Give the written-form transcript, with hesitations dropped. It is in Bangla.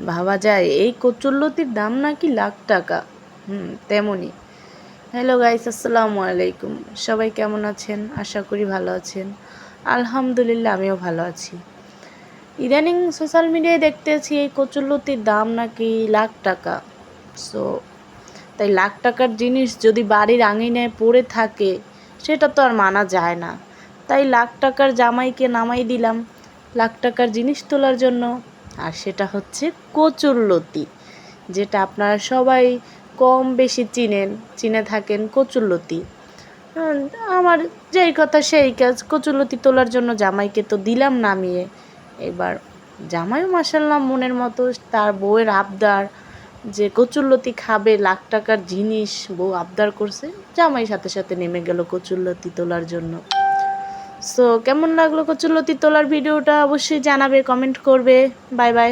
ভাবা যায় এই কচুরলতির দাম নাকি লাখ টাকা। তেমনই। হ্যালো গাইস, আসসালামু আলাইকুম। সবাই কেমন আছেন? আশা করি ভালো আছেন। আলহামদুলিল্লাহ, আমিও ভালো আছি। ইদানিং সোশ্যাল মিডিয়ায় দেখতেছি এই কচুরলতির দাম নাকি লাখ টাকা। সো তাই লাখ টাকার জিনিস যদি বাড়ির আঙিনায় পড়ে থাকে সেটা তো আর মানা যায় না। তাই লাখ টাকার জামাইকে নামাই দিলাম লাখ টাকার জিনিস তোলার জন্য। আর সেটা হচ্ছে কচুরলতি, যেটা আপনারা সবাই কম বেশি চিনে থাকেন কচুরলতি। আমার যেই কথা সেই কাজ, কচুরলতি তোলার জন্য জামাইকে তো দিলাম নামিয়ে। এবার জামাইও মাশাআল্লাহ মনের মতো, তার বউয়ের আবদার যে কচুরলতি খাবে, লাখ টাকার জিনিস বউ আবদার করছে, জামাই সাথে সাথে নেমে গেল কচুরলতি তোলার জন্য। সো কেমন লাগলো কচুরলতি তোলার ভিডিওটা অবশ্যই জানাবে, কমেন্ট করবে। Bye bye.